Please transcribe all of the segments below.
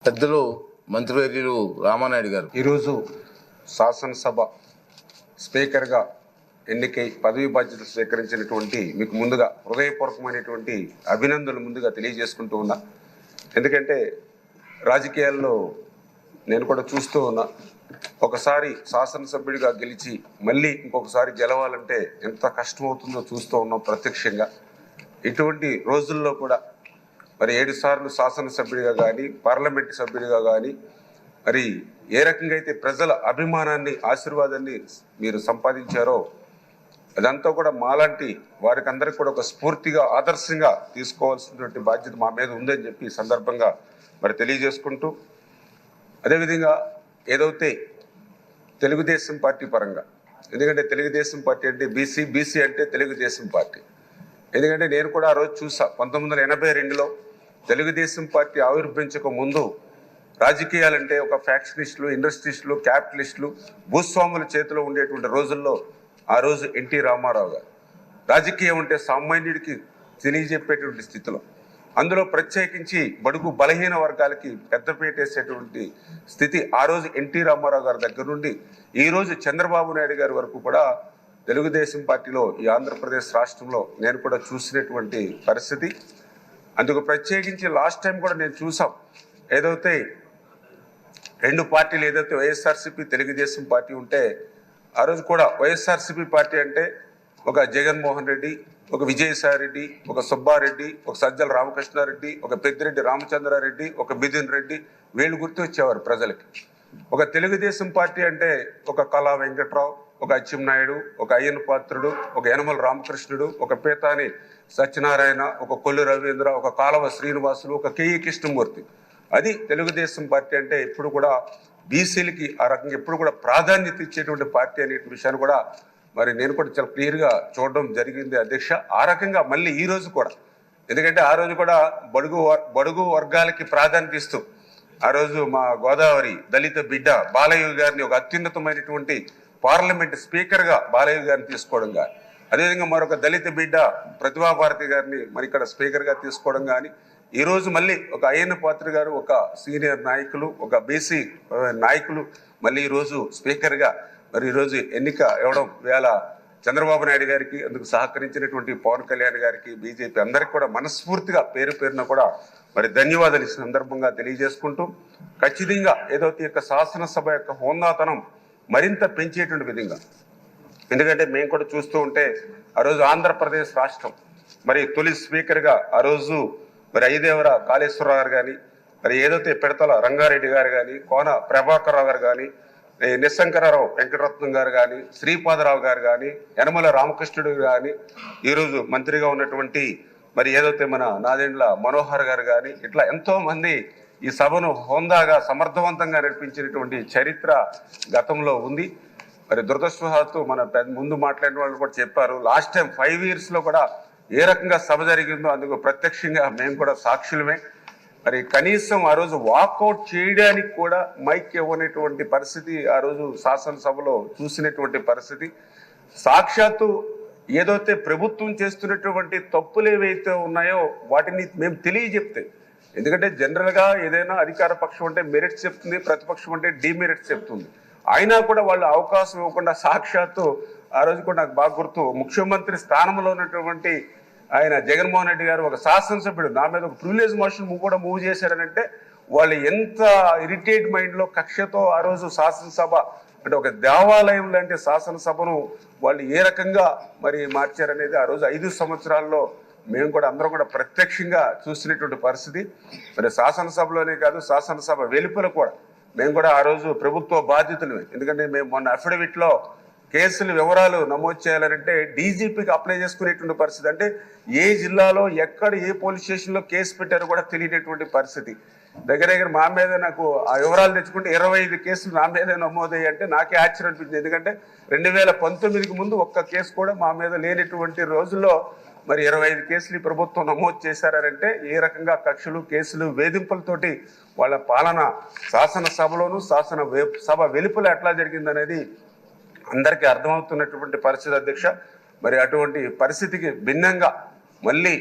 పెద్దలు మంత్రివర్యులు రామానాయుడు గారు ఈరోజు శాసనసభ స్పీకర్గా ఎన్నికై పదవి బాధ్యతలు స్వీకరించినటువంటి మీకు ముందుగా హృదయపూర్వకమైనటువంటి అభినందనలు ముందుగా తెలియజేసుకుంటూ ఉన్నా. ఎందుకంటే రాజకీయాల్లో నేను కూడా చూస్తూ ఉన్నా, ఒకసారి శాసనసభ్యుడిగా గెలిచి మళ్ళీ ఇంకొకసారి గెలవాలంటే ఎంత కష్టమవుతుందో చూస్తూ ఉన్నాం ప్రత్యక్షంగా. ఇటువంటి రోజుల్లో కూడా మరి 7 సార్లు శాసనసభ్యుడిగా కానీ పార్లమెంటు సభ్యుడిగా కానీ మరి ఏ రకంగా అయితే ప్రజల అభిమానాన్ని ఆశీర్వాదాన్ని మీరు సంపాదించారో అదంతా కూడా మాలాంటి వారికి అందరికీ కూడా ఒక స్ఫూర్తిగా ఆదర్శంగా తీసుకోవాల్సినటువంటి బాధ్యత మా మీద ఉందని చెప్పి ఈ సందర్భంగా మరి తెలియజేసుకుంటూ, అదేవిధంగా ఏదైతే తెలుగుదేశం పార్టీ పరంగా, ఎందుకంటే తెలుగుదేశం పార్టీ అంటే బీసీ అంటే తెలుగుదేశం పార్టీ. ఎందుకంటే నేను కూడా ఆ రోజు చూసా, 1982లో తెలుగుదేశం పార్టీ ఆవిర్భవించక ముందు రాజకీయాలంటే ఒక ఫ్యాక్షనిస్టులు, ఇండస్ట్రిస్టులు, క్యాపిటలిస్టులు, భూస్వాముల చేతిలో ఉండేటువంటి రోజుల్లో ఆ రోజు ఎన్టీ రామారావు గారు రాజకీయం అంటే సామాన్యుడికి తెలియజెప్పేటువంటి స్థితిలో, అందులో ప్రత్యేకించి బడుగు బలహీన వర్గాలకి పెద్దపీట వేసేటువంటి స్థితి ఆ రోజు ఎన్టీ రామారావు గారి దగ్గర నుండి ఈ రోజు చంద్రబాబు నాయుడు గారి వరకు కూడా తెలుగుదేశం పార్టీలో ఈ ఆంధ్రప్రదేశ్ రాష్ట్రంలో నేను కూడా చూసినటువంటి పరిస్థితి. అందుకు ప్రత్యేకించి లాస్ట్ టైం కూడా నేను చూసాం, ఏదైతే 2 పార్టీలు ఏదైతే వైఎస్ఆర్సీపీ తెలుగుదేశం పార్టీ ఉంటే ఆ రోజు కూడా వైఎస్ఆర్సీపీ పార్టీ అంటే ఒక జగన్మోహన్ రెడ్డి, ఒక విజయసాయి రెడ్డి, ఒక సుబ్బారెడ్డి, ఒక సజ్జల రామకృష్ణారెడ్డి, ఒక పెద్దిరెడ్డి రామచంద్రారెడ్డి, ఒక మిథున్ రెడ్డి, వీళ్ళు గుర్తు వచ్చేవారు ప్రజలకి. ఒక తెలుగుదేశం పార్టీ అంటే ఒక కళా వెంకట్రావు, ఒక అచ్చెన్నాయుడు, ఒక అయ్యన్న పాత్రుడు, ఒక యనమల రామకృష్ణుడు, ఒక పేతాని సత్యనారాయణ, ఒక కొల్లు రవీంద్ర, ఒక కాలవ శ్రీనివాసులు, ఒక కేఈ కృష్ణమూర్తి. అది తెలుగుదేశం పార్టీ అంటే ఎప్పుడు కూడా బీసీలకి ఆ రకంగా ఎప్పుడు కూడా ప్రాధాన్యత ఇచ్చేటువంటి పార్టీ అనే విషయాన్ని కూడా మరి నేను కూడా చాలా క్లియర్గా చూడడం జరిగింది అధ్యక్ష. ఆ రకంగా మళ్ళీ ఈ రోజు కూడా, ఎందుకంటే ఆ రోజు కూడా బడుగు వర్గాలకి ప్రాధాన్యత ఇస్తూ ఆ రోజు మా గోదావరి దళిత బిడ్డ బాలయ్య గారిని ఒక అత్యున్నతమైనటువంటి పార్లమెంట్ స్పీకర్గా బాలయ్య గారిని తీసుకోవడం కానీ, అదేవిధంగా మరొక దళిత బిడ్డ ప్రతిభాభారతి గారిని మరి ఇక్కడ స్పీకర్గా తీసుకోవడం కానీ, ఈరోజు మళ్ళీ ఒక అయ్యన్న పాత్ర గారు, ఒక సీనియర్ నాయకులు, ఒక బీసీ నాయకులు మళ్ళీ ఈరోజు స్పీకర్గా మరి ఈరోజు ఎన్నిక ఇవ్వడం వేళ చంద్రబాబు నాయుడు గారికి, అందుకు సహకరించినటువంటి పవన్ కళ్యాణ్ గారికి, బీజేపీ అందరికీ కూడా మనస్ఫూర్తిగా పేరు పేరున కూడా మరి ధన్యవాదాలు ఈ సందర్భంగా తెలియజేసుకుంటూ, ఖచ్చితంగా ఏదైతే యొక్క శాసనసభ యొక్క హోందాతనం మరింత పెంచేటువంటి విధంగా, ఎందుకంటే మేము కూడా చూస్తూ ఉంటే ఆ రోజు ఆంధ్రప్రదేశ్ రాష్ట్రం మరి తొలి స్పీకర్గా ఆ రోజు మరి ఐదేవర కాళేశ్వరరావు గారు కానీ, మరి ఏదైతే పెడతల రంగారెడ్డి గారు కానీ, కోన ప్రభాకర్ రావు గారు కానీ, నిశంకరరావు వెంకటరత్నం గారు కానీ, శ్రీపాదరావు గారు కానీ, యనమల రామకృష్ణుడు కానీ, ఈరోజు మంత్రిగా ఉన్నటువంటి మరి ఏదైతే మన నాదెండ్ల మనోహర్ గారు కానీ, ఇట్లా ఎంతో మంది ఈ సభను హోందాగా సమర్థవంతంగా నడిపించినటువంటి చరిత్ర గతంలో ఉంది. మరి దురదృష్టవశాత్తు మన ముందు మాట్లాడిన వాళ్ళు కూడా చెప్పారు, లాస్ట్ టైం 5 yearsలో కూడా ఏ రకంగా సభ జరిగిందో అందుకు ప్రత్యక్షంగా మేము కూడా సాక్షులమే. మరి కనీసం ఆ రోజు వాకౌట్ చేయడానికి కూడా మైక్ ఇవ్వనటువంటి పరిస్థితి ఆ రోజు శాసనసభలో చూసినటువంటి పరిస్థితి. సాక్షాత్తు ఏదైతే ప్రభుత్వం చేస్తున్నటువంటి తప్పులు ఏవైతే ఉన్నాయో వాటిని మేము తెలియజెప్తే, ఎందుకంటే జనరల్గా ఏదైనా అధికార పక్షం అంటే మెరిట్స్ చెప్తుంది, ప్రతిపక్షం అంటే డిమెరిట్స్ చెప్తుంది. అయినా కూడా వాళ్ళు అవకాశం ఇవ్వకుండా సాక్షాత్తు ఆ రోజు కూడా నాకు బాగా గుర్తు, ముఖ్యమంత్రి స్థానంలో ఉన్నటువంటి ఆయన జగన్మోహన్ రెడ్డి గారు ఒక శాసనసభ్యుడు నా మీద ఒక ప్రివిలేజ్ మోషన్ కూడా మూవ్ చేశారనంటే వాళ్ళు ఎంత ఇరిటేట్ మైండ్లో కక్షతో ఆ రోజు శాసనసభ అంటే ఒక దేవాలయం లాంటి శాసనసభను వాళ్ళు ఏ రకంగా మరి మార్చారనేది ఆ రోజు 5 సంవత్సరాల్లో మేము కూడా అందరం కూడా ప్రత్యక్షంగా చూసినటువంటి పరిస్థితి. మరి శాసనసభలోనే కాదు, శాసనసభ వెలుపల కూడా మేము కూడా ఆ రోజు ప్రభుత్వ బాధ్యతలు, ఎందుకంటే మేము మొన్న అఫిడవిట్లో కేసుల వివరాలు నమోదు చేయాలంటే డీజీపీకి అప్లై చేసుకునేటువంటి పరిస్థితి, అంటే ఏ జిల్లాలో ఎక్కడ ఏ పోలీస్ స్టేషన్లో కేసు పెట్టారో కూడా తెలియనటువంటి పరిస్థితి. దగ్గర మా మీద నాకు ఆ వివరాలు తెచ్చుకుంటే 25 కేసులు నా మీద నమోదయ్యాయి. అంటే నాకే ఆశ్చర్యం అనిపించింది, ఎందుకంటే 2019కి ముందు ఒక్క కేసు కూడా మా మీద లేనటువంటి రోజుల్లో మరి 25 కేసులు ఈ ప్రభుత్వం నమోదు చేశారంటే ఏ రకంగా కక్షలు, కేసులు, వేధింపులతోటి వాళ్ళ పాలన శాసనసభలోను సభ వెలుపల ఎట్లా జరిగిందనేది అందరికీ అర్థమవుతున్నటువంటి పరిస్థితి అధ్యక్ష. మరి అటువంటి పరిస్థితికి భిన్నంగా మళ్ళీ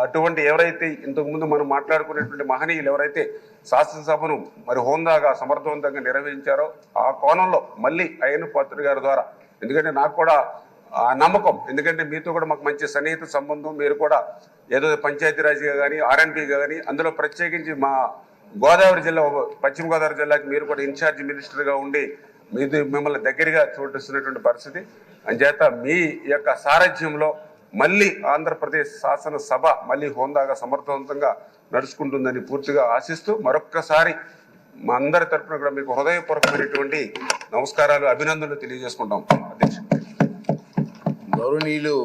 అటువంటి ఎవరైతే ఇంతకుముందు మనం మాట్లాడుకునేటువంటి మహనీయులు ఎవరైతే శాసనసభను మరి హోందాగా సమర్థవంతంగా నిర్వహించారో ఆ కోణంలో మళ్ళీ అయ్యన్న పాత్రుడు గారి ద్వారా, ఎందుకంటే నాకు కూడా ఆ నమ్మకం, ఎందుకంటే మీతో కూడా మాకు మంచి సన్నిహిత సంబంధం, మీరు కూడా ఏదో పంచాయతీరాజ్గా కానీ ఆర్ఎన్బిగా కానీ అందులో ప్రత్యేకించి మా గోదావరి జిల్లా, పశ్చిమ గోదావరి జిల్లాకి మీరు కూడా ఇన్ఛార్జ్ మినిస్టర్గా ఉండి మిమ్మల్ని దగ్గరగా చూపిస్తున్నటువంటి పరిస్థితి. అంచేత మీ యొక్క సారథ్యంలో మళ్ళీ ఆంధ్రప్రదేశ్ శాసనసభ మళ్ళీ హోందాగా సమర్థవంతంగా నడుచుకుంటుందని పూర్తిగా ఆశిస్తూ మరొక్కసారి మా అందరి తరఫున కూడా మీకు హృదయపూర్వకమైనటువంటి నమస్కారాలు, అభినందనలు తెలియజేసుకుంటాం. అధ్యక్షుడు గౌరవనీయులు